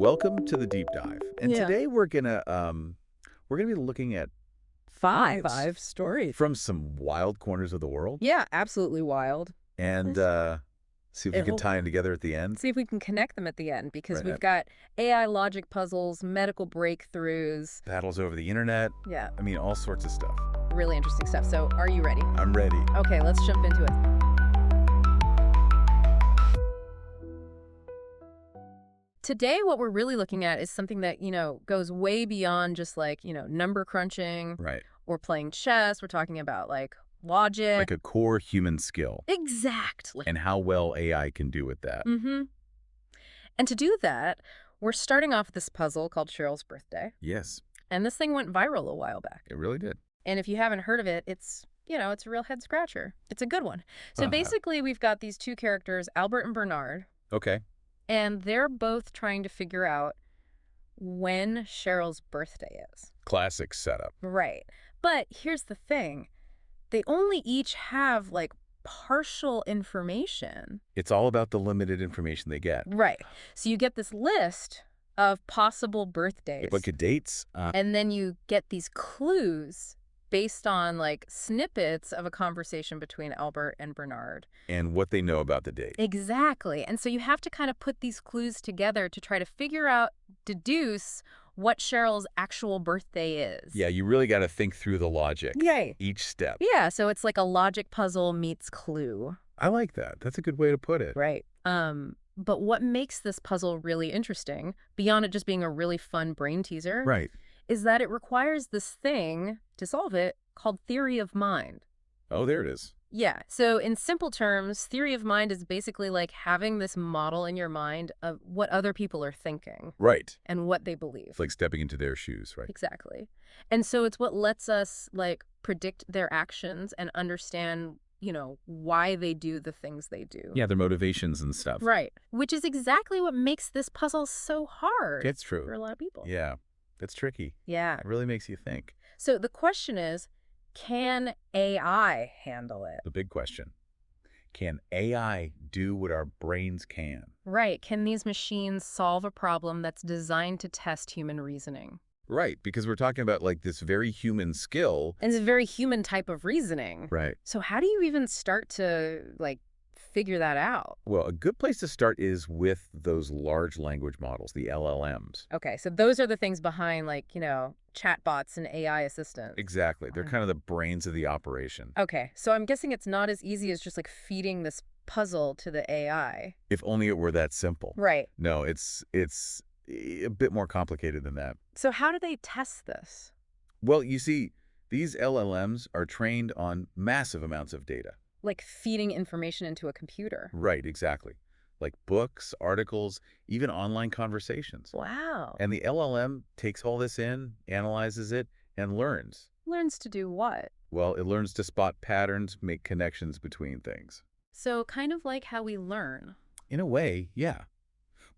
Welcome to the deep dive. And Yeah. today we're gonna be looking at fives Five stories. from some wild corners of the world Yeah, absolutely wild. and Let's see if we can it'll tie them together at the end. see if we can connect them at the end because Right. we've got AI logic puzzles, medical breakthroughs. Battles over the internet. Yeah, I mean, all sorts of stuff. really interesting stuff. So, are you ready? I'm ready. Okay, let's jump into it. Today, what we're really looking at is something that, goes way beyond just like, number crunching Right. or playing chess. We're talking about like logic. Like a core human skill Exactly. and how well AI can do with that. Mm-hmm. And to do that, we're starting off with this puzzle called Cheryl's Birthday. Yes, And this thing went viral a while back. it really did. And if you haven't heard of it, it's a real head scratcher. It's a good one. So basically, we've got these two characters, Albert and Bernard, Okay. and they're both trying to figure out when Cheryl's birthday is. Classic setup. Right. But here's the thing. They only each have, like, partial information. It's all about the limited information they get. Right. So you get this list of possible birthdays. Look at dates. And then you get these clues based on like snippets of a conversation between Albert and Bernard. And what they know about the date. Exactly. And so you have to kind of put these clues together to try to figure out, deduce what Cheryl's actual birthday is. Yeah, you really got to think through the logic. Yay. Each step. Yeah, so it's like a logic puzzle meets clue. I like that. That's a good way to put it. Right. But what makes this puzzle really interesting, beyond it just being a really fun brain teaser, Right. is that it requires this thing to solve it called theory of mind. Oh, there it is. Yeah. So in simple terms, theory of mind is basically like having this model in your mind of what other people are thinking Right. and what they believe. It's like stepping into their shoes, right? Exactly. And so it's what lets us like predict their actions and understand, why they do the things they do. Yeah, their motivations and stuff. Right. Which is exactly what makes this puzzle so hard It's for true. a lot of people. Yeah, it's tricky. Yeah. It really makes you think. So the question is, can AI handle it? The big question. Can AI do what our brains can? Right. Can these machines solve a problem that's designed to test human reasoning? Right, because we're talking about like this very human skill. And it's a very human type of reasoning. Right. So how do you even start to, figure that out? Well, a good place to start is with those large language models, the LLMs. Okay, so those are the things behind, chatbots and AI assistants. Exactly. They're kind of the brains of the operation. Okay, so I'm guessing it's not as easy as just, feeding this puzzle to the AI. If only it were that simple. Right. No, it's a bit more complicated than that. So how do they test this? Well, you see, these LLMs are trained on massive amounts of data. Like feeding information into a computer. Right, exactly. Like books, articles, even online conversations. Wow. And the LLM takes all this in, analyzes it, and learns. Learns to do what? Well, it learns to spot patterns, make connections between things. So kind of like how we learn. In a way, yeah.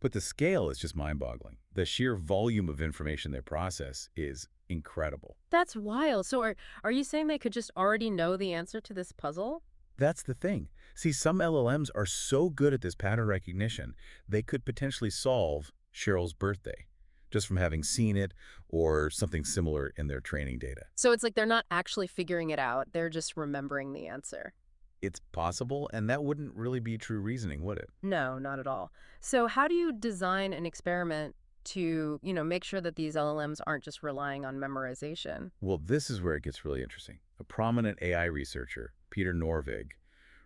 But the scale is just mind-boggling. The sheer volume of information they process is incredible. That's wild. So are you saying they could just already know the answer to this puzzle? That's the thing. See, some LLMs are so good at this pattern recognition, they could potentially solve Cheryl's birthday just from having seen it or something similar in their training data. So it's like they're not actually figuring it out. They're just remembering the answer. It's possible, and that wouldn't really be true reasoning, would it? No, not at all. So how do you design an experiment to, make sure that these LLMs aren't just relying on memorization? Well, this is where it gets really interesting. A prominent AI researcher, Peter Norvig,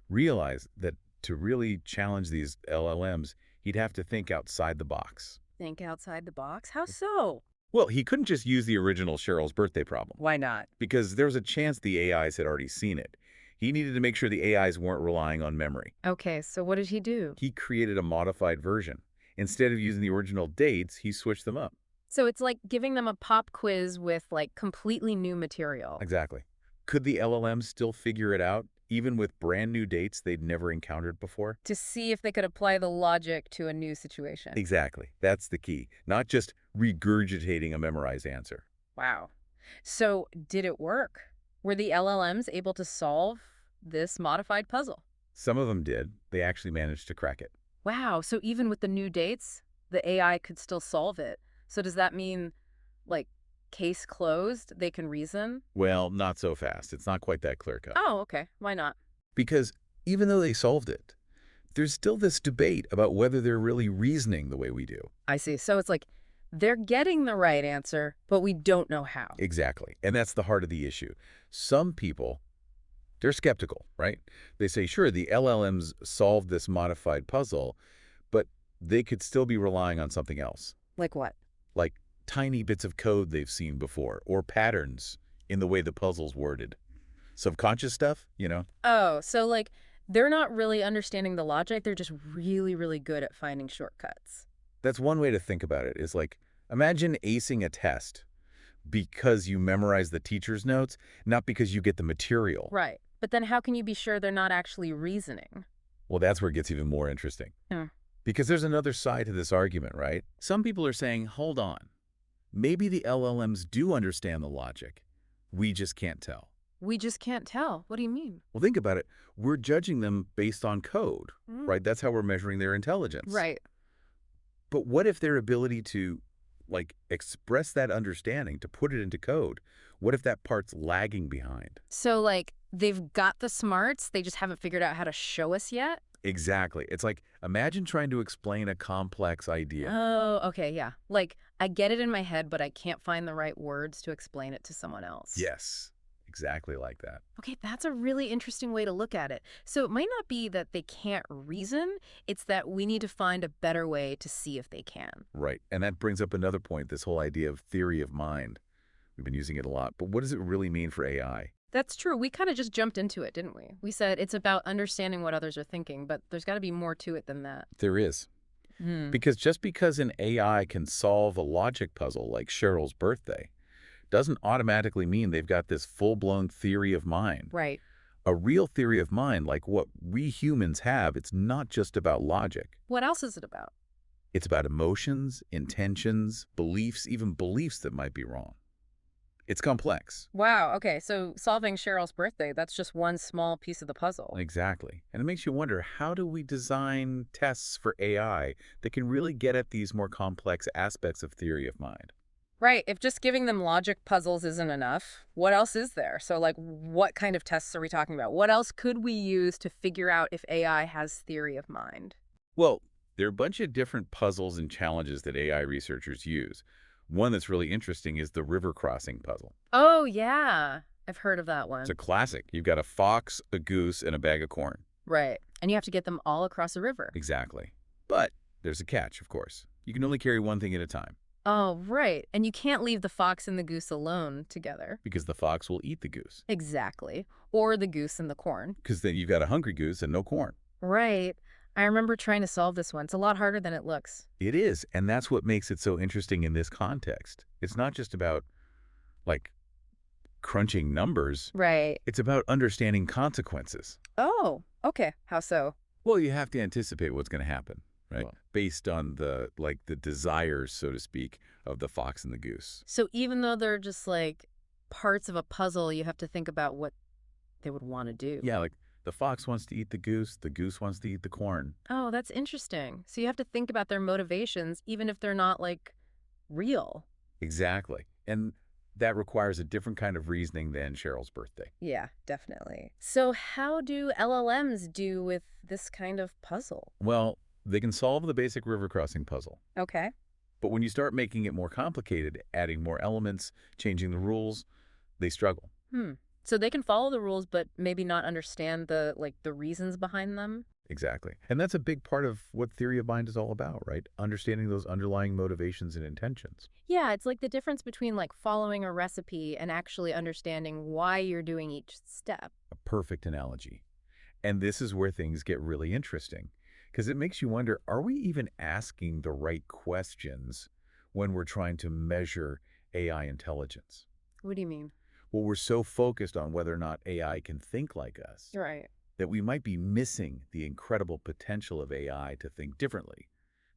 realized that to really challenge these LLMs, he'd have to think outside the box. Think outside the box? How so? Well, he couldn't just use the original Cheryl's birthday problem, Why not? because there was a chance the AIs had already seen it. He needed to make sure the AIs weren't relying on memory. Okay, so what did he do? He created a modified version. Instead of using the original dates, he switched them up. So it's like giving them a pop quiz with completely new material. Exactly. Could the LLM still figure it out, even with brand new dates they'd never encountered before? To see if they could apply the logic to a new situation. Exactly. That's the key. Not just regurgitating a memorized answer. Wow. So did it work? Were the LLMs able to solve this modified puzzle? Some of them did. They actually managed to crack it. Wow, so even with the new dates, the AI could still solve it. So does that mean, like, case closed, they can reason? Well, not so fast. It's not quite that clear-cut. Oh, okay. Why not? Because even though they solved it, there's still this debate about whether they're really reasoning the way we do. I see. So it's like they're getting the right answer, but we don't know how. Exactly. And that's the heart of the issue. Some people, they're skeptical, right? They say, sure, the LLMs solved this modified puzzle, but they could still be relying on something else, Like what? like tiny bits of code they've seen before or patterns in the way the puzzle's worded. Subconscious stuff, you know? Oh, so like they're not really understanding the logic. They're just really, really good at finding shortcuts. That's one way to think about it, is like, imagine acing a test because you memorize the teacher's notes, not because you get the material. Right. But then how can you be sure they're not actually reasoning? Well, that's where it gets even more interesting. Hmm. Because there's another side to this argument, right? Some people are saying, hold on, maybe the LLMs do understand the logic. We just can't tell. We just can't tell. What do you mean? Well, think about it. We're judging them based on code, Mm. right? That's how we're measuring their intelligence. Right. But what if their ability to, like, express that understanding, to put it into code, what if that part's lagging behind? So like they've got the smarts, they just haven't figured out how to show us yet? Exactly. It's like, imagine trying to explain a complex idea. Oh, okay, yeah. Like I get it in my head, but I can't find the right words to explain it to someone else. Yes, exactly like that. Okay, that's a really interesting way to look at it. So it might not be that they can't reason, it's that we need to find a better way to see if they can. Right. And that brings up another point, this whole idea of theory of mind. We've been using it a lot. But what does it really mean for AI? That's true. We kind of just jumped into it, didn't we? We said it's about understanding what others are thinking, but there's got to be more to it than that. There is. Hmm. Because just because an AI can solve a logic puzzle like Cheryl's birthday doesn't automatically mean they've got this full-blown theory of mind. Right. A real theory of mind, like what we humans have, it's not just about logic. What else is it about? It's about emotions, intentions, beliefs, even beliefs that might be wrong. It's complex. Wow, okay, so solving Cheryl's birthday, that's just one small piece of the puzzle. Exactly. And it makes you wonder, how do we design tests for AI that can really get at these more complex aspects of theory of mind? Right, if just giving them logic puzzles isn't enough, what else is there? So, like, what kind of tests are we talking about? What else could we use to figure out if AI has theory of mind? Well, there are a bunch of different puzzles and challenges that AI researchers use. One that's really interesting is the river crossing puzzle. Oh, yeah, I've heard of that It's a one. classic. You've got a fox, a goose, and a bag of corn. Right, and you have to get them all across a river. Exactly. But there's a catch, of course. You can only carry one thing at a time Oh, right, and you can't leave the fox and the goose alone together. because the fox will eat the goose. Exactly, or the goose and the corn. Because then you've got a hungry goose and no corn. Right, I remember trying to solve this one. It's a lot harder than it looks. It is, and that's what makes it so interesting in this context. It's not just about, like, crunching numbers. Right. It's about understanding consequences. Oh, okay. How so? Well, you have to anticipate what's going to happen, right? Well- Based on the, like, the desires, so to speak, of the fox and the goose. So even though they're just like parts of a puzzle, you have to think about what they would want to do. Yeah, like, the fox wants to eat the goose wants to eat the corn. Oh, that's interesting. So you have to think about their motivations, even if they're not like real. Exactly. And that requires a different kind of reasoning than Cheryl's birthday. Yeah, definitely. So how do LLMs do with this kind of puzzle? Well, they can solve the basic river crossing puzzle. Okay. But when you start making it more complicated, adding more elements, changing the rules, they struggle. So they can follow the rules, but maybe not understand the reasons behind them? Exactly. And that's a big part of what theory of mind is all about, right? Understanding those underlying motivations and intentions. Yeah, it's like the difference between like following a recipe and actually understanding why you're doing each step. A perfect analogy. And this is where things get really interesting, because it makes you wonder, are we even asking the right questions when we're trying to measure AI intelligence? What do you mean? Well, we're so focused on whether or not AI can think like us Right. that we might be missing the incredible potential of AI to think differently.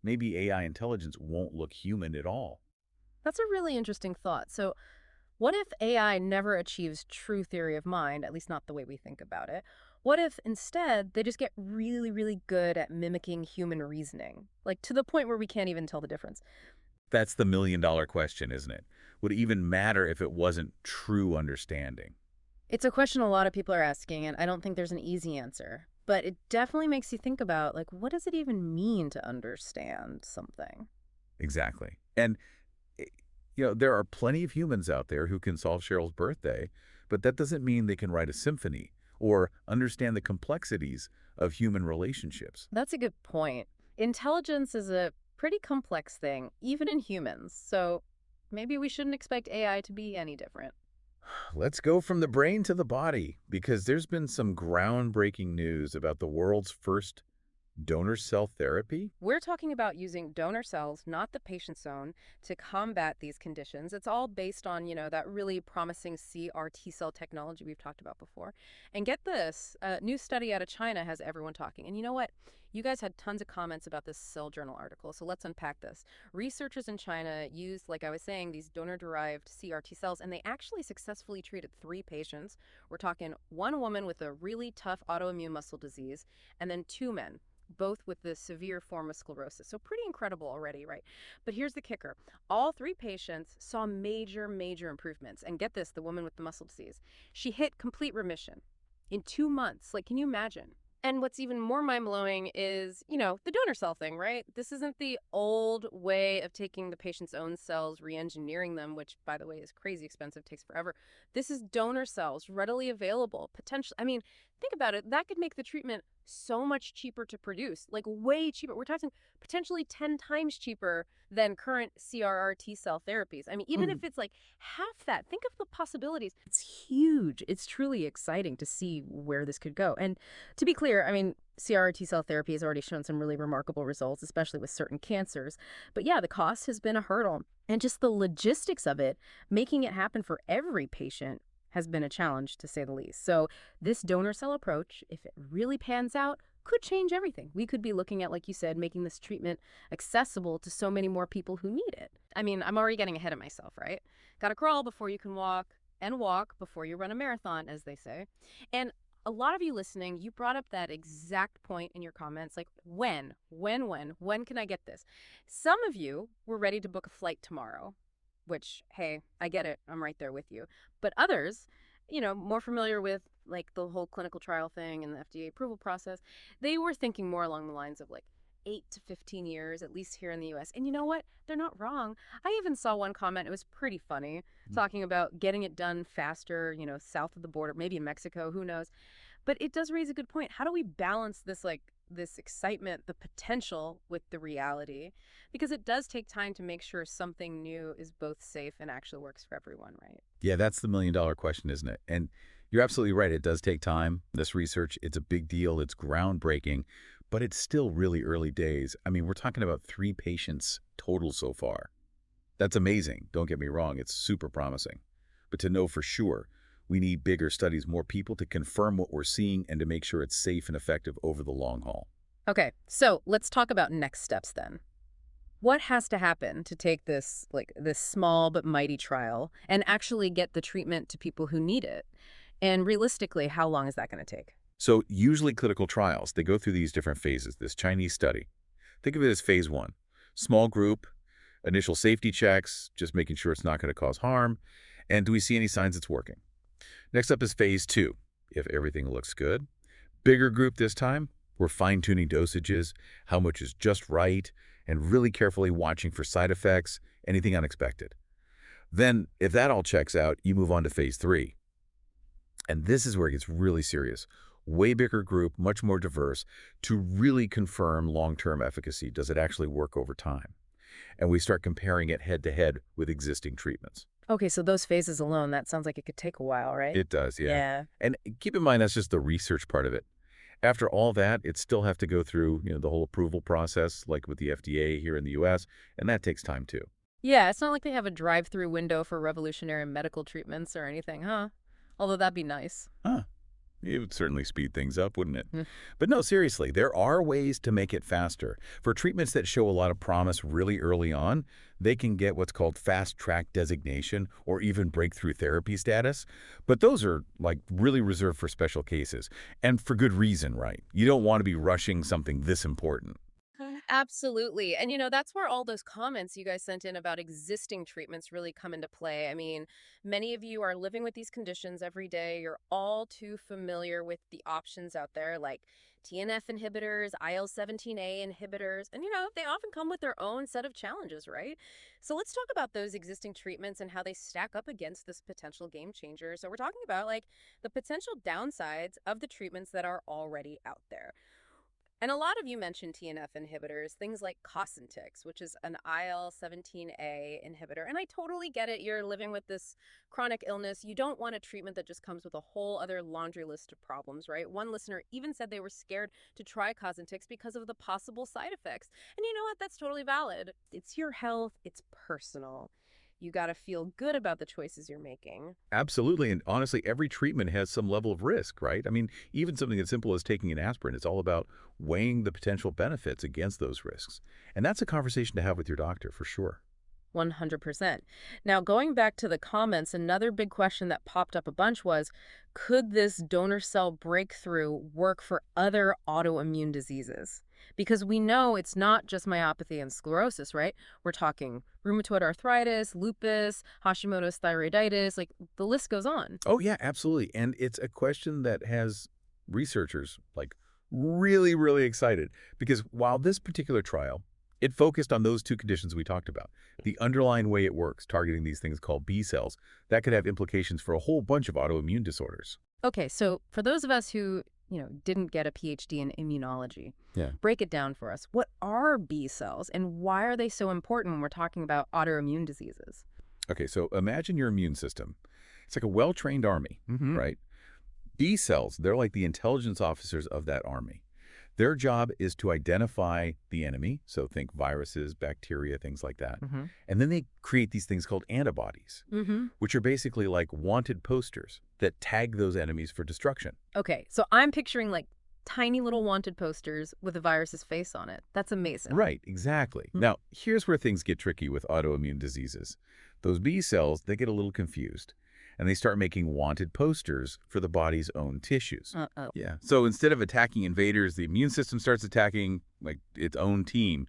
Maybe AI intelligence won't look human at all. That's a really interesting thought. So, what if AI never achieves true theory of mind, at least not the way we think about it? What if instead they just get really, really good at mimicking human reasoning, like to the point where we can't even tell the difference? That's the million-dollar question, isn't it? Would it even matter if it wasn't true understanding? It's a question a lot of people are asking, and I don't think there's an easy answer. But it definitely makes you think about, like, what does it even mean to understand something? Exactly. And, eh, there are plenty of humans out there who can solve Cheryl's birthday, but that doesn't mean they can write a symphony or understand the complexities of human relationships. That's a good point. Intelligence is a pretty complex thing, even in humans. So maybe we shouldn't expect AI to be any different. Let's go from the brain to the body, because there's been some groundbreaking news about the world's first donor cell therapy. We're talking about using donor cells, not the patient's own, to combat these conditions. It's all based on, that really promising CRT cell technology we've talked about before. And get this, a new study out of China has everyone talking. And you know what? You guys had tons of comments about this Cell Journal article, so let's unpack this. Researchers in China used, like I was saying, these donor-derived CRT cells, and they actually successfully treated 3 patients. We're talking one woman with a really tough autoimmune muscle disease, and then 2 men, both with the severe form of sclerosis. So pretty incredible already, right? But here's the kicker. All 3 patients saw major, major improvements. And get this, the woman with the muscle disease, she hit complete remission in 2 months. Like, can you imagine? And what's even more mind-blowing is, the donor cell thing, right? This isn't the old way of taking the patient's own cells, re-engineering them, which, by the way, is crazy expensive, takes forever. This is donor cells, readily available, potentially. I mean, think about it. That could make the treatment so much cheaper to produce, like way cheaper. We're talking potentially 10 times cheaper than current CRRT cell therapies. I mean, even if it's like half that, think of the possibilities. It's huge. It's truly exciting to see where this could go. And to be clear, I mean, CRT cell therapy has already shown some really remarkable results, especially with certain cancers. But yeah, the cost has been a hurdle. And just the logistics of it, making it happen for every patient, has been a challenge, to say the least. So this donor cell approach, if it really pans out, could change everything. We could be looking at, like you said, making this treatment accessible to so many more people who need it. I mean, I'm already getting ahead of myself, right? Gotta crawl before you can walk, and walk before you run a marathon, as they say. And a lot of you listening, you brought up that exact point in your comments, like when can I get this? Some of you were ready to book a flight tomorrow, which, hey, I get it. I'm right there with you. But others, more familiar with like the whole clinical trial thing and the FDA approval process, they were thinking more along the lines of like 8 to 15 years, at least here in the US. And you know what? They're not wrong. I even saw one comment, it was pretty funny, talking about getting it done faster, south of the border, maybe in Mexico, who knows. But it does raise a good point. How do we balance this, like, this excitement, the potential with the reality? Because it does take time to make sure something new is both safe and actually works for everyone, right? Yeah, that's the million-dollar question, isn't it? And you're absolutely right. It does take time. This research, it's a big deal. It's groundbreaking, but it's still really early days. I mean, we're talking about 3 patients total so far. That's amazing. Don't get me wrong. It's super promising. But to know for sure, we need bigger studies, more people to confirm what we're seeing and to make sure it's safe and effective over the long haul. Okay, so let's talk about next steps then. What has to happen to take this, like, this small but mighty trial and actually get the treatment to people who need it? And realistically, how long is that going to take? So usually clinical trials, they go through these different phases. This Chinese study, think of it as phase 1. Small group, initial safety checks, just making sure it's not going to cause harm. And do we see any signs it's working? Next up is phase 2. If everything looks good, bigger group this time, we're fine-tuning dosages, how much is just right, and really carefully watching for side effects, anything unexpected. Then, if that all checks out, you move on to phase 3. And this is where it gets really serious. Way bigger group, much more diverse, to really confirm long-term efficacy. Does it actually work over time? And we start comparing it head-to-head with existing treatments. Okay, so those phases alone, that sounds like it could take a while, right? It does, yeah. Yeah. And keep in mind, that's just the research part of it. After all that, it still have to go through, the whole approval process, like with the FDA here in the US, and that takes time too. Yeah, it's not like they have a drive-through window for revolutionary medical treatments or anything, huh? Although that'd be nice. Huh. It would certainly speed things up, wouldn't it? Hmm. But no, seriously, there are ways to make it faster. For treatments that show a lot of promise really early on, they can get what's called fast-track designation or even breakthrough therapy status. But those are like really reserved for special cases. And for good reason, right? You don't want to be rushing something this important. Absolutely. And that's where all those comments you guys sent in about existing treatments really come into play. I mean, many of you are living with these conditions every day. You're all too familiar with the options out there like TNF inhibitors, IL-17A inhibitors, and they often come with their own set of challenges, right? So let's talk about those existing treatments and how they stack up against this potential game changer. So we're talking about like the potential downsides of the treatments that are already out there. And a lot of you mentioned TNF inhibitors, things like Cosintix, which is an IL-17A inhibitor. And I totally get it. You're living with this chronic illness. You don't want a treatment that just comes with a whole other laundry list of problems, right? One listener even said they were scared to try Cosintix because of the possible side effects. And you know what? That's totally valid. It's your health. It's personal. You got to feel good about the choices you're making. Absolutely, and honestly, every treatment has some level of risk, right? I mean, even something as simple as taking an aspirin, it's all about weighing the potential benefits against those risks. And that's a conversation to have with your doctor, for sure. 100%. Now, going back to the comments, another big question that popped up a bunch was, could this donor cell breakthrough work for other autoimmune diseases? Because we know it's not just myopathy and sclerosis, right? We're talking rheumatoid arthritis, lupus, Hashimoto's thyroiditis, like the list goes on. Oh, yeah, absolutely. And it's a question that has researchers, like, really, really excited. Because while this particular trial, it focused on those two conditions we talked about, the underlying way it works, targeting these things called B cells, that could have implications for a whole bunch of autoimmune disorders. Okay, so for those of us who, didn't get a PhD in immunology, Yeah. break it down for us. What are B cells and why are they so important when we're talking about autoimmune diseases? Okay, so imagine your immune system. It's like a well-trained army, right? B cells, they're like the intelligence officers of that army. Their job is to identify the enemy, so think viruses, bacteria, things like that. Mm-hmm. And then they create these things called antibodies, Mm-hmm. which are basically like wanted posters that tag those enemies for destruction. Okay, so I'm picturing like tiny little wanted posters with a virus's face on it. That's amazing. Right, exactly. Now, here's where things get tricky with autoimmune diseases. Those B cells, they get a little confused, and they start making wanted posters for the body's own tissues. Uh-oh. Yeah. So instead of attacking invaders, the immune system starts attacking like its own team.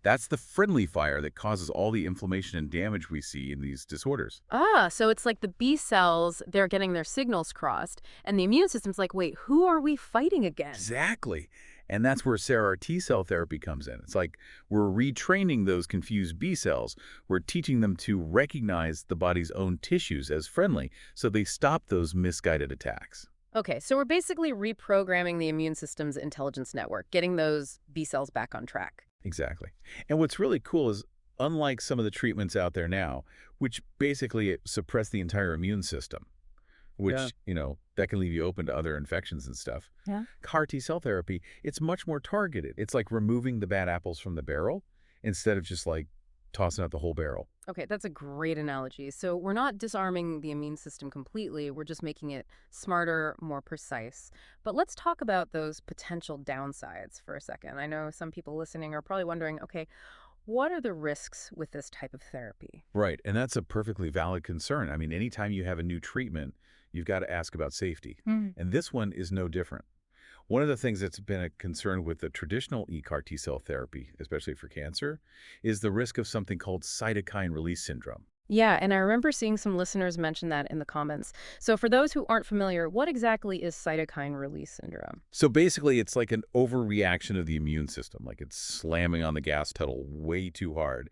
That's the friendly fire that causes all the inflammation and damage we see in these disorders. Ah, so it's like the B cells, they're getting their signals crossed, and the immune system's like, wait, who are we fighting against? Exactly. And that's where CAR T-cell therapy comes in. It's like we're retraining those confused B cells. We're teaching them to recognize the body's own tissues as friendly so they stop those misguided attacks. Okay, so we're basically reprogramming the immune system's intelligence network, getting those B cells back on track. Exactly. And what's really cool is, unlike some of the treatments out there now, which basically suppress the entire immune system, which, Yeah. that can leave you open to other infections and stuff. Yeah. CAR T-cell therapy, it's much more targeted. It's like removing the bad apples from the barrel instead of just like tossing out the whole barrel. Okay, that's a great analogy. So we're not disarming the immune system completely, we're just making it smarter, more precise. But let's talk about those potential downsides for a second. I know some people listening are probably wondering, okay, what are the risks with this type of therapy? Right. And that's a perfectly valid concern. I mean, anytime you have a new treatment, you've got to ask about safety. Mm. And this one is no different. One of the things that's been a concern with the traditional CAR T-cell therapy, especially for cancer, is the risk of something called cytokine release syndrome. Yeah, and I remember seeing some listeners mention that in the comments. So for those who aren't familiar, what exactly is cytokine release syndrome? So basically, it's like an overreaction of the immune system, like it's slamming on the gas pedal way too hard.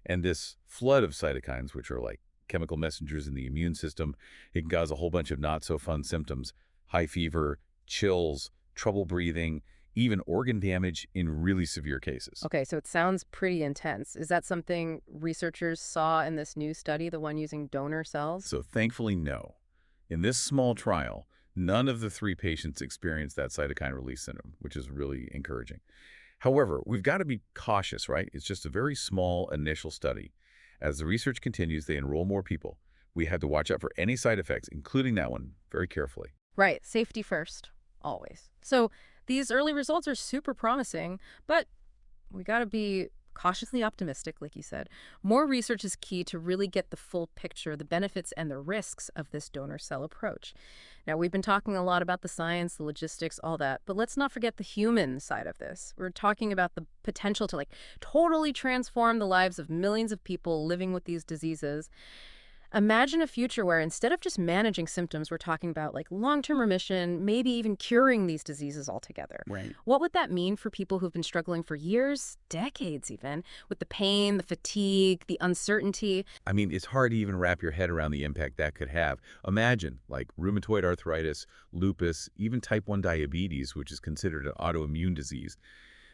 And this flood of cytokines, which are like chemical messengers in the immune system, it can cause a whole bunch of not-so-fun symptoms: high fever, chills, trouble breathing, even organ damage in really severe cases. Okay, so it sounds pretty intense. Is that something researchers saw in this new study, the one using donor cells? So thankfully, no. In this small trial, none of the 3 patients experienced that cytokine release syndrome, which is really encouraging. However, we've got to be cautious, right? It's just a very small initial study. As the research continues, they enroll more people. We have to watch out for any side effects, including that one, very carefully. Right, safety first, always. So these early results are super promising, but we got to be cautiously optimistic, like you said. More research is key to really get the full picture, the benefits and the risks of this donor cell approach. Now, we've been talking a lot about the science, the logistics, all that, but let's not forget the human side of this. We're talking about the potential to totally transform the lives of millions of people living with these diseases. Imagine a future where instead of just managing symptoms, we're talking about long-term remission, maybe even curing these diseases altogether. Right. What would that mean for people who've been struggling for years, decades even, with the pain, the fatigue, the uncertainty? I mean, it's hard to even wrap your head around the impact that could have. Imagine, like rheumatoid arthritis, lupus, even type 1 diabetes, which is considered an autoimmune disease.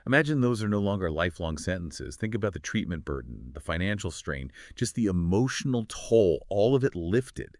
Imagine those are no longer lifelong sentences. Think about the treatment burden, the financial strain, just the emotional toll, all of it lifted.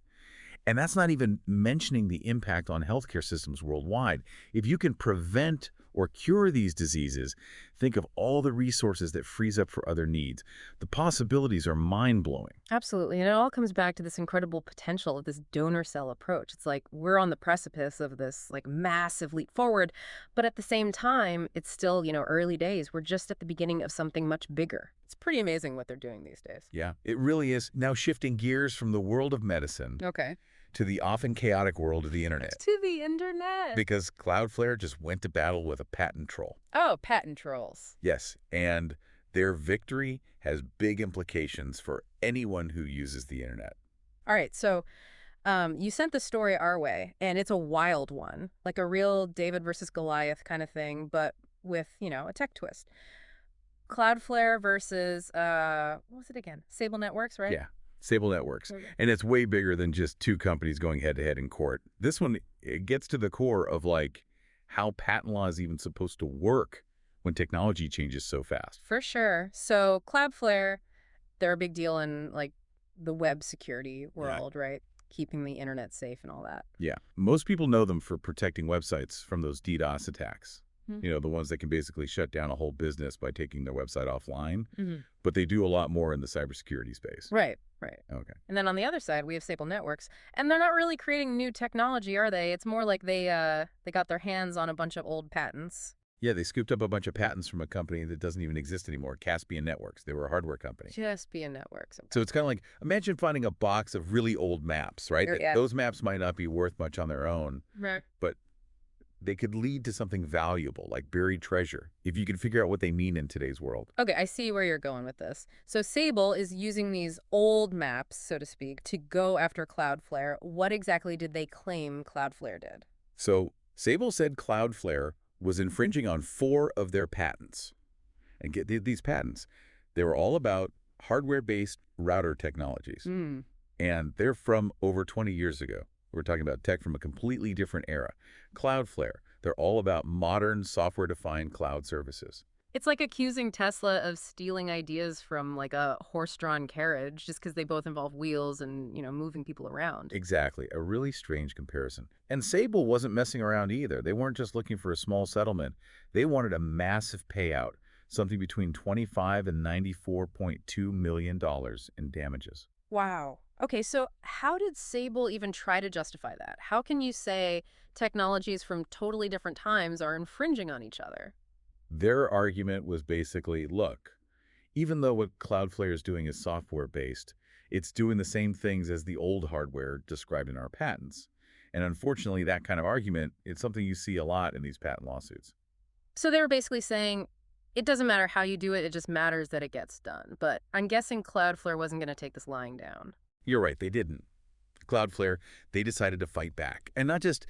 And that's not even mentioning the impact on healthcare systems worldwide. If you can prevent or cure these diseases, think of all the resources that frees up for other needs. The possibilities are mind-blowing. Absolutely. And it all comes back to this incredible potential of this donor cell approach. It's like we're on the precipice of this massive leap forward, but at the same time, it's still, early days. We're just at the beginning of something much bigger. It's pretty amazing what they're doing these days. Yeah, it really is. Now shifting gears from the world of medicine Okay. to the often chaotic world of the internet. To the internet. Because Cloudflare just went to battle with a patent troll. Oh, patent trolls. Yes, and their victory has big implications for anyone who uses the internet. All right. So you sent the story our way, and it's a wild one, like a real David versus Goliath kind of thing, but with, a tech twist. Cloudflare versus, what was it again? Sable Networks, right? Yeah, Sable Networks. Okay. And it's way bigger than just two companies going head-to-head in court. This one, it gets to the core of, how patent law is even supposed to work when technology changes so fast. For sure. So Cloudflare, they're a big deal in, the web security world, right? Keeping the internet safe and all that. Yeah. Most people know them for protecting websites from those DDoS attacks. Hmm. The ones that can basically shut down a whole business by taking their website offline. Mm-hmm. But they do a lot more in the cybersecurity space. Right, right. Okay. And then on the other side, we have Sable Networks, and they're not really creating new technology, are they? It's more like they got their hands on a bunch of old patents. Yeah, they scooped up a bunch of patents from a company that doesn't even exist anymore, Caspian Networks. They were a hardware company. Just being networks. Okay. So it's kind of like, imagine finding a box of really old maps, right? Yeah. Those maps might not be worth much on their own, Right. but they could lead to something valuable, like buried treasure, if you can figure out what they mean in today's world. Okay, I see where you're going with this. So Sable is using these old maps, so to speak, to go after Cloudflare. What exactly did they claim Cloudflare did? So Sable said Cloudflare was infringing on 4 of their patents. And get these patents. They were all about hardware-based router technologies. Hmm. And they're from over 20 years ago. We're talking about tech from a completely different era. Cloudflare, they're all about modern software-defined cloud services. It's like accusing Tesla of stealing ideas from a horse-drawn carriage just because they both involve wheels and, moving people around. Exactly, a really strange comparison. And Sable wasn't messing around either. They weren't just looking for a small settlement. They wanted a massive payout, something between $25 and $94.2 million in damages. Wow. Okay, so how did Sable even try to justify that? How can you say technologies from totally different times are infringing on each other? Their argument was basically, look, even though what Cloudflare is doing is software-based, it's doing the same things as the old hardware described in our patents. And unfortunately, that kind of argument, it's something you see a lot in these patent lawsuits. So they were basically saying, it doesn't matter how you do it, it just matters that it gets done. But I'm guessing Cloudflare wasn't going to take this lying down. You're right, they didn't. Cloudflare, they decided to fight back and not just,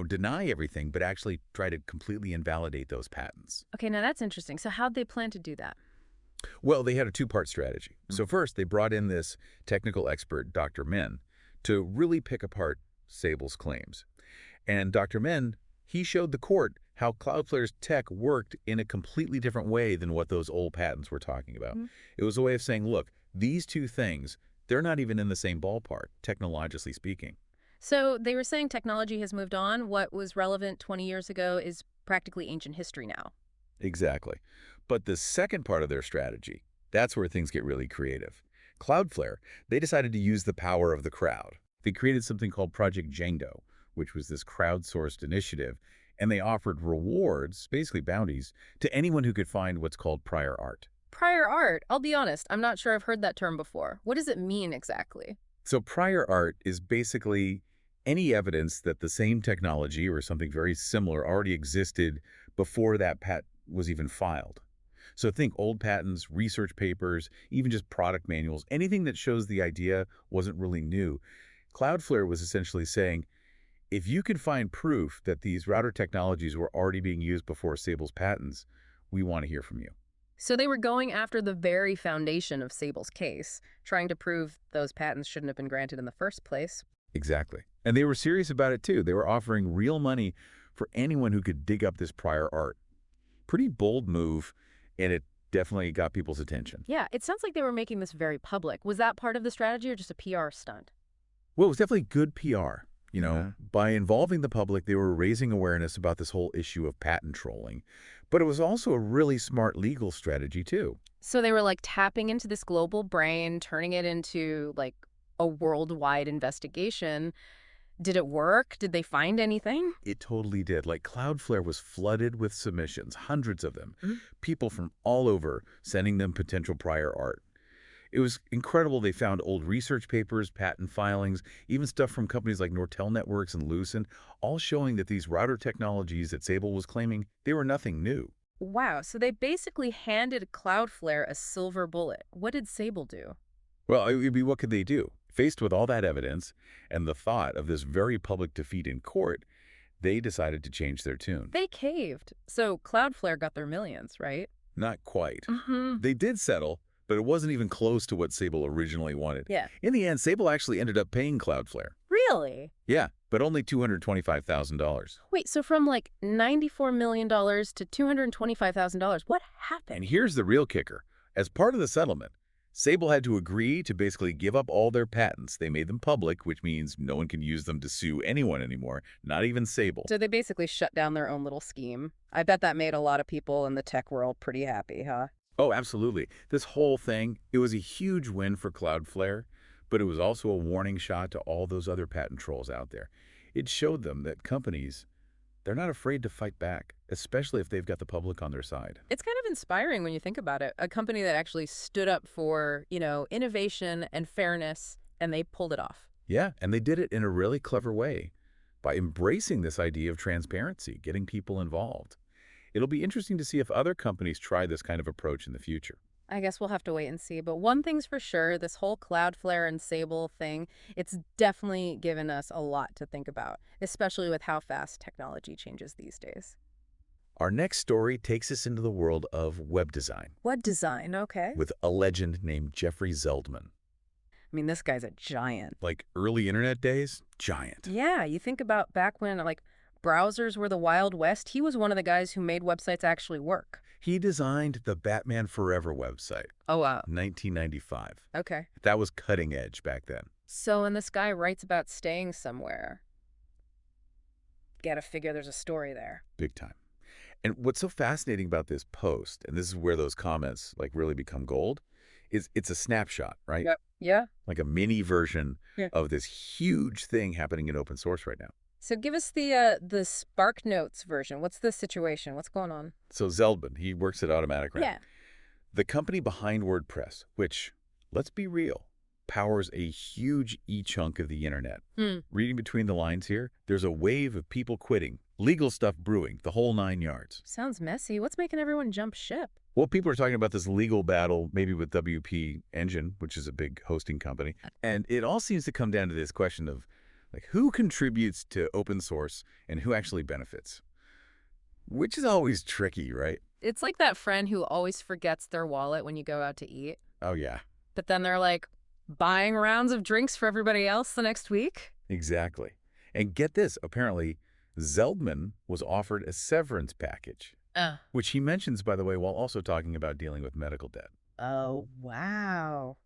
deny everything, but actually try to completely invalidate those patents. Okay, now that's interesting. So how'd they plan to do that? Well, they had a two-part strategy. So first, they brought in this technical expert, Dr. Men, to really pick apart Sable's claims. And Dr. Men, he showed the court how Cloudflare's tech worked in a completely different way than what those old patents were talking about. It was a way of saying, look, these two things, they're not even in the same ballpark, technologically speaking. So they were saying technology has moved on. What was relevant 20 years ago is practically ancient history now. Exactly. But the second part of their strategy, that's where things get really creative. Cloudflare, they decided to use the power of the crowd. They created something called Project Django, which was this crowdsourced initiative, and they offered rewards, basically bounties, to anyone who could find what's called prior art. Prior art. I'll be honest, I'm not sure I've heard that term before. What does it mean exactly? So prior art is basically any evidence that the same technology or something very similar already existed before that patent was even filed. So think old patents, research papers, even just product manuals, anything that shows the idea wasn't really new. Cloudflare was essentially saying, if you can find proof that these router technologies were already being used before Sable's patents, we want to hear from you. So they were going after the very foundation of Sable's case, trying to prove those patents shouldn't have been granted in the first place. Exactly. And they were serious about it too. They were offering real money for anyone who could dig up this prior art. Pretty bold move, and it definitely got people's attention. Yeah, it sounds like they were making this very public. Was that part of the strategy or just a PR stunt? Well, it was definitely good PR. Yeah. By involving the public, they were raising awareness about this whole issue of patent trolling. But it was also a really smart legal strategy, too. So they were like tapping into this global brain, turning it into like a worldwide investigation. Did it work? Did they find anything? It totally did. Like, Cloudflare was flooded with submissions, hundreds of them. Mhm. People from all over sending them potential prior art. It was incredible. They found old research papers, patent filings, even stuff from companies like Nortel Networks and Lucent, all showing that these router technologies that Sable was claiming, they were nothing new. Wow, so they basically handed Cloudflare a silver bullet. What did Sable do? Well, it would be, what could they do? Faced with all that evidence and the thought of this very public defeat in court, they decided to change their tune. They caved. So Cloudflare got their millions, right? Not quite. Mm-hmm. They did settle, but it wasn't even close to what Sable originally wanted. Yeah. In the end, Sable actually ended up paying Cloudflare. Really? Yeah, but only $225,000. Wait, so from like $94 million to $225,000, what happened? And here's the real kicker. As part of the settlement, Sable had to agree to basically give up all their patents. They made them public, which means no one can use them to sue anyone anymore, not even Sable. So they basically shut down their own little scheme. I bet that made a lot of people in the tech world pretty happy, huh? Oh, absolutely. This whole thing, it was a huge win for Cloudflare, but it was also a warning shot to all those other patent trolls out there. It showed them that companies, they're not afraid to fight back, especially if they've got the public on their side. It's kind of inspiring when you think about it. A company that actually stood up for, innovation and fairness, and they pulled it off. Yeah, and they did it in a really clever way by embracing this idea of transparency, getting people involved. It'll be interesting to see if other companies try this kind of approach in the future. I guess we'll have to wait and see. But one thing's for sure, this whole Cloudflare and Sable thing, it's definitely given us a lot to think about, especially with how fast technology changes these days. Our next story takes us into the world of web design What design? Okay. with a legend named Jeffery Zeldman. I mean, this guy's a giant. Like early internet days, giant. Yeah, you think about back when, browsers were the Wild West. He was one of the guys who made websites actually work. He designed the Batman Forever website, Oh, wow. 1995. Okay. That was cutting edge back then. So when this guy writes about staying somewhere, gotta figure there's a story there. Big time. And what's so fascinating about this post, and this is where those comments really become gold, is it's a snapshot, right? Yep. Yeah. Like a mini version Yeah. of this huge thing happening in open source right now. So give us the Spark Notes version. What's the situation? What's going on? So Zeldman, he works at Automatic Wrap. Yeah. The company behind WordPress, which, let's be real, powers a huge e-chunk of the internet. Reading between the lines here, there's a wave of people quitting, legal stuff brewing, the whole 9 yards. Sounds messy. What's making everyone jump ship? Well, people are talking about this legal battle, maybe with WP Engine, which is a big hosting company. And it all seems to come down to this question of, who contributes to open source and who actually benefits? Which is always tricky, right? It's like that friend who always forgets their wallet when you go out to eat, Oh, yeah, but then they're buying rounds of drinks for everybody else the next week. exactly. And get this, apparently, Zeldman was offered a severance package, which he mentions, by the way, while also talking about dealing with medical debt. Oh, wow.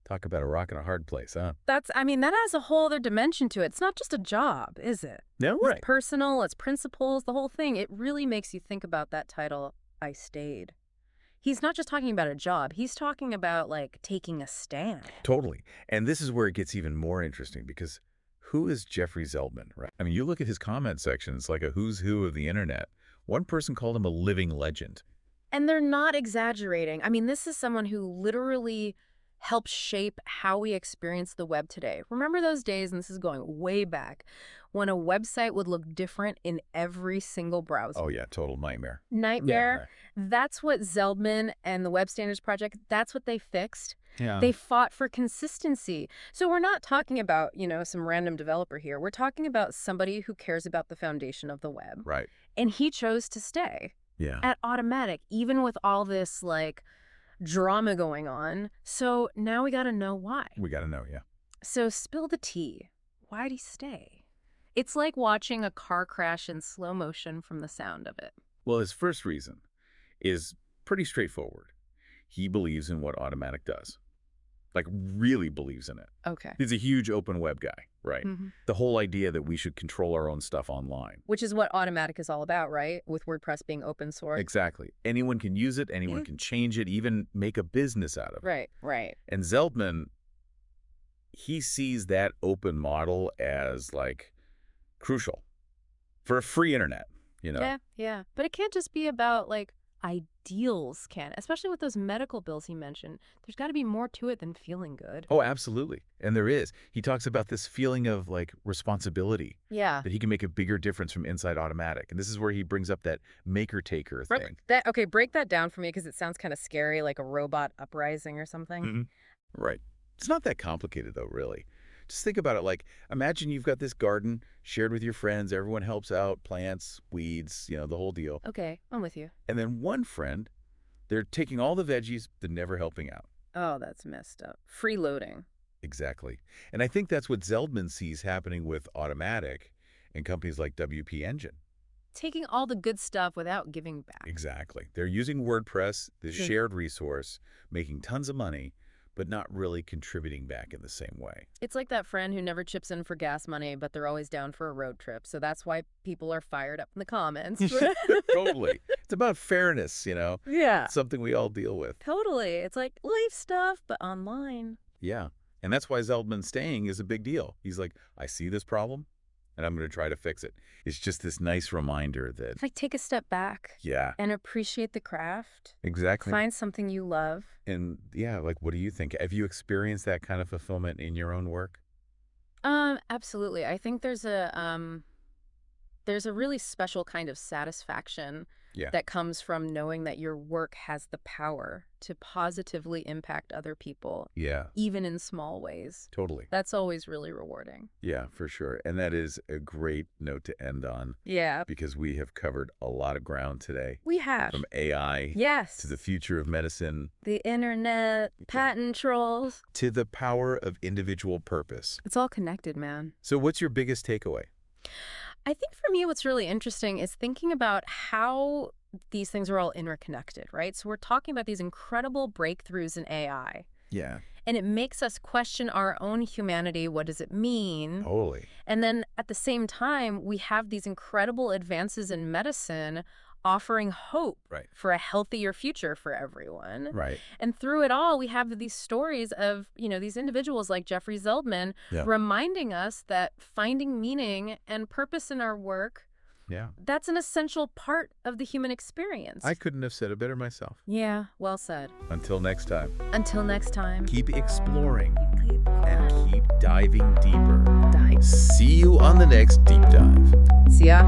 Talk about a rock and a hard place, huh? That adds a whole other dimension to it. It's not just a job, is it? No, It's personal, it's principles, the whole thing. It really makes you think about that title, I Stayed. He's not just talking about a job. He's talking about, taking a stand. Totally. And this is where it gets even more interesting because who is Jeffery Zeldman, right? I mean, you look at his comment section, it's like a who's who of the internet. One person called him a living legend. And they're not exaggerating. I mean, this is someone who literally helped shape how we experience the web today. Remember those days, and this is going way back, when a website would look different in every single browser? Oh, yeah, total nightmare. Nightmare. That's what Zeldman and the Web Standards Project, that's what they fixed. Yeah. They fought for consistency. So we're not talking about, some random developer here. We're talking about somebody who cares about the foundation of the web. Right. And he chose to stay Yeah. at Automatic, even with all this, drama going on. So now we got to know why. We got to know, yeah. So spill the tea. Why'd he stay? It's like watching a car crash in slow motion from the sound of it. Well, his first reason is pretty straightforward. He believes in what Automatic does. Like, really believes in it. Okay. He's a huge open web guy, right? Mm-hmm. The whole idea that we should control our own stuff online. Which is what Automatic is all about, right? With WordPress being open source. Exactly. Anyone can use it. Anyone can change it, even make a business out of it. Right, right. And Zeldman, he sees that open model as, crucial for a free internet, Yeah, yeah. But it can't just be about, ideals, especially with those medical bills he mentioned. There's got to be more to it than feeling good. Oh, absolutely. And there is. He talks about this feeling of, responsibility. Yeah. That he can make a bigger difference from inside Automatic. And this is where he brings up that maker-taker thing. Break that down for me, because it sounds kind of scary, like a robot uprising or something. Mm-hmm. Right. It's not that complicated, though, really. Just think about it imagine you've got this garden shared with your friends. Everyone helps out, plants, weeds, the whole deal. Okay, I'm with you. And then one friend, they're taking all the veggies, but never helping out. Oh, that's messed up. Freeloading. Exactly. And I think that's what Zeldman sees happening with Automatic and companies like WP Engine. Taking all the good stuff without giving back. Exactly. They're using WordPress, this shared resource, making tons of money, but not really contributing back in the same way. It's like that friend who never chips in for gas money, but they're always down for a road trip. So that's why people are fired up in the comments. Totally. It's about fairness, Yeah. Something we all deal with. Totally. It's like life stuff, but online. Yeah. And that's why Zeldman staying is a big deal. He's like, I see this problem, and I'm going to try to fix it. It's just this nice reminder that... take a step back. Yeah. And appreciate the craft. Exactly. Find something you love. And yeah, what do you think? Have you experienced that kind of fulfillment in your own work? Absolutely. I think there's a really special kind of satisfaction that comes from knowing that your work has the power to positively impact other people. Yeah. Even in small ways. Totally. That's always really rewarding. Yeah, for sure. And that is a great note to end on. Yeah. Because we have covered a lot of ground today. We have. From AI. Yes. To the future of medicine. The internet, patent trolls. To the power of individual purpose. It's all connected, man. So what's your biggest takeaway? I think for me what's really interesting is thinking about how these things are all interconnected, right? So we're talking about these incredible breakthroughs in AI. Yeah. And it makes us question our own humanity. What does it mean? Totally. And then at the same time, we have these incredible advances in medicine offering hope for a healthier future for everyone. Right. And through it all, we have these stories of, these individuals like Jeffery Zeldman reminding us that finding meaning and purpose in our work, that's an essential part of the human experience. I couldn't have said it better myself. Yeah, well said. Until next time. Until next time. Keep exploring and keep diving deeper. See you on the next deep dive. See ya.